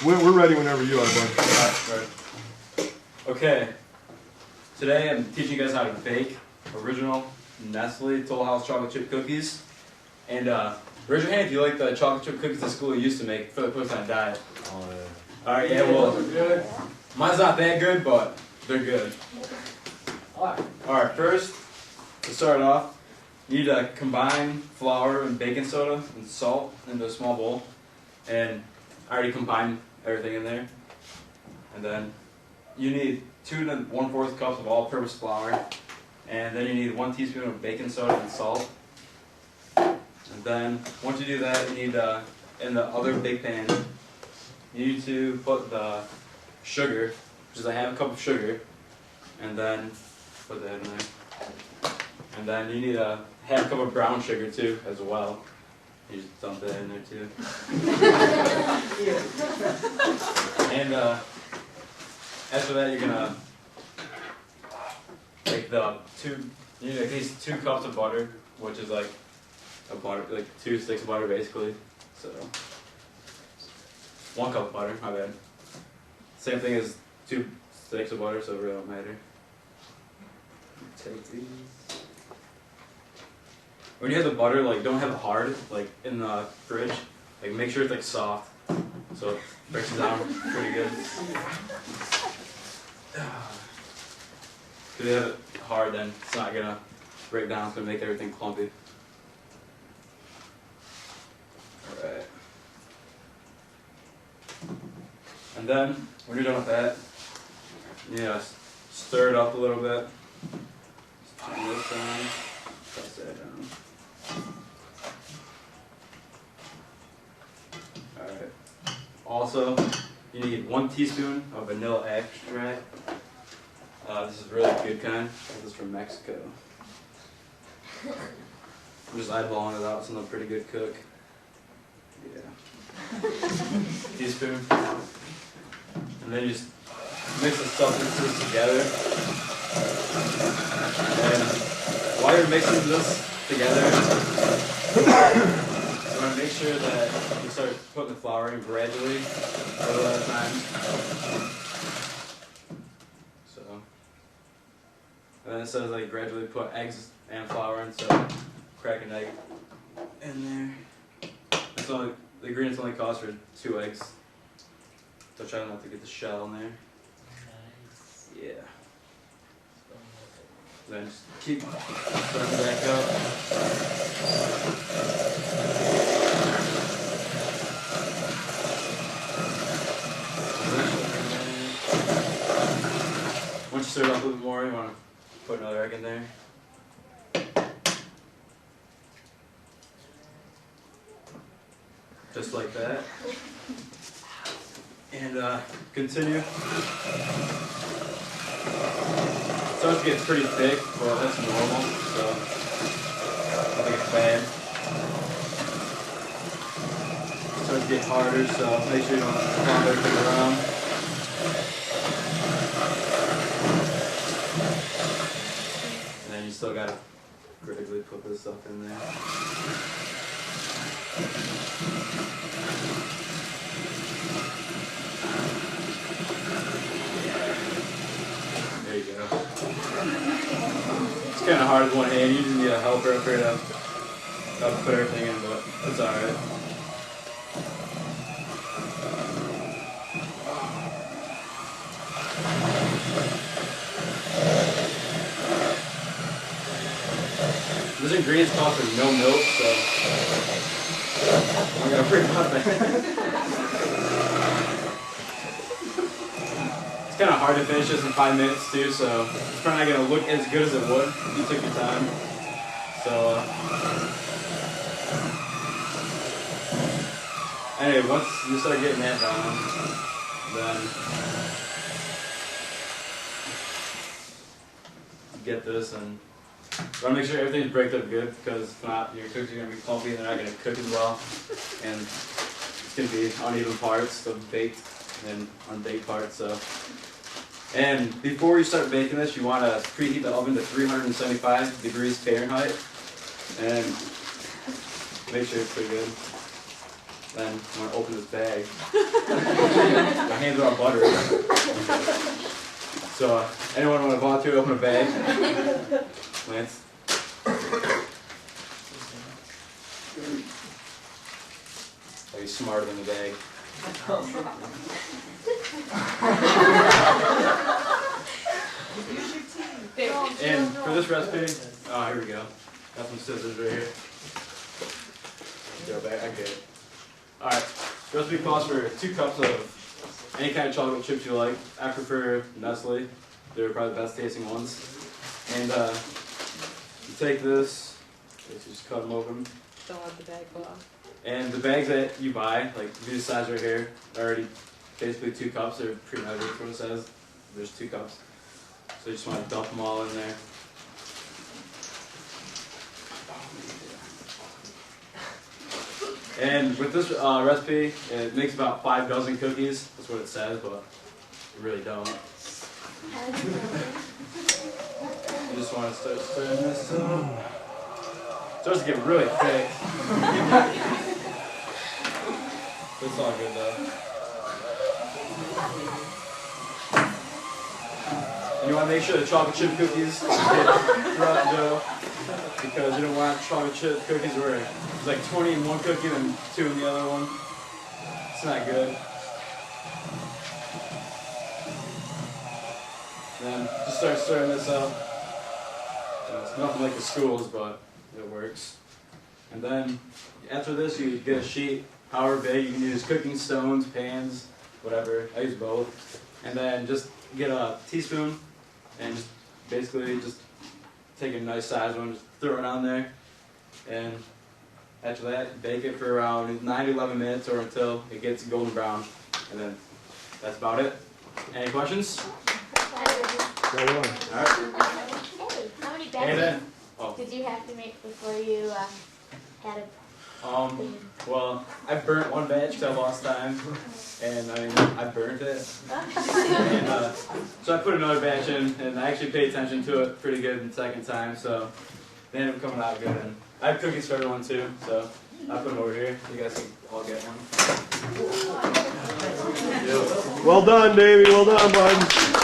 We're ready whenever you are, bud. Right. Okay. Today I'm teaching you guys how to bake original Nestle Toll House chocolate chip cookies. And raise your hand if you like the chocolate chip cookies the school used to make for the person on diet. Oh, yeah. Alright, yeah, well, good. Mine's not that good, but they're good. Alright, first, to start off, you need to combine flour and baking soda and salt into a small bowl. And I already combined everything in there. And then you need 2 to 1/4 cups of all-purpose flour. And then you need 1 teaspoon of baking soda and salt. And then once you do that, you need in the other big pan, you need to put the sugar, which is a half cup of sugar, and then put that in there. And then you need a half cup of brown sugar too, as well. You just dump that in there too. And after that, you're gonna take you need at least 2 cups of butter, which is like like 2 sticks of butter basically. So 1 cup of butter, my bad. Same thing as 2 sticks of butter, so it really don't matter. Take these. When you have the butter, like don't have it hard, like in the fridge. Like make sure it's like soft, so it breaks it down pretty good. If you have it hard, then it's not gonna break down. It's gonna make everything clumpy. All right. And then when you're done with that, you need to stir it up a little bit. Just turn this down. Press that down. Alright. Also, you need 1 teaspoon of vanilla extract. This is really good kind. This is from Mexico. I'm just eyeballing it out, so I'm a pretty good cook. Yeah. Teaspoon. And then you just mix the substances together. And while you're mixing this together, you want to make sure that you start putting the flour in gradually, a little at a time. So, and then it says like gradually put eggs and flour in, so crack an egg in there. The ingredients only calls for 2 eggs, so try not to get the shell in there. Nice. Yeah. Then just keep starting back up. Once you stir it up a little bit more, you want to put another egg in there. Just like that. And continue. It starts to get pretty thick, but that's normal, so I think it's bad. It starts to get harder, so make sure you don't flop everything around. And then you still gotta critically put this stuff in there. There you go. It's kind of hard with one hand. You just need a helper up here to put everything in, but it's alright. This ingredients call for no milk, so I'm gonna bring it up there. It's kind of hard to finish this in 5 minutes too, so it's probably not going to look as good as it would if you took your time. So, anyway, once you start getting that down, then get this, and you want to make sure everything's baked up good, because if not, your cookies are going to be clumpy and they're not going to cook as well, and it's going to be uneven parts, the baked and unbaked parts. So. And before you start baking this, you want to preheat the oven to 375 degrees Fahrenheit, and make sure it's pretty good. Then I'm going to open this bag. My hands are all buttery. So, anyone want to volunteer to open a bag? Lance? Are you smarter than the bag? And for this recipe, here we go. Got some scissors right here. Go back, I get it. Alright, recipe calls for 2 cups of any kind of chocolate chips you like. I prefer Nestle. They're probably the best tasting ones. And you take this, you just cut them open. Don't let the bag go off. And the bags that you buy, like these size right here, are already basically 2 cups. They're pre-measured for what it says. There's 2 cups. So you just want to dump them all in there. And with this recipe, it makes about 5 dozen cookies. That's what it says, but you really don't. You just want to start stirring this up. It starts to get really thick. It's all good though. And you want to make sure the chocolate chip cookies get throughout the dough, because you don't want chocolate chip cookies where it's like 20 in one cookie and 2 in the other one. It's not good. Then just start stirring this up. It's nothing like the schools, but it works. And then after this, you get a sheet, however big. You can use cooking stones, pans, whatever. I use both. And then just get a teaspoon and just basically just take a nice size one, just throw it on there. And after that, bake it for around 9 to 11 minutes or until it gets golden brown. And then that's about it. Any questions? Go on. Alright. Hey, how many bags Oh. did you have to make before you had a... Well, I burnt one batch because I lost time, and I burnt it. And, so I put another batch in, and I actually paid attention to it pretty good the second time, so they ended up coming out good. And I have cookies for everyone too, so I put them over here. You guys can all get one. Well done, Davey. Well done, bud.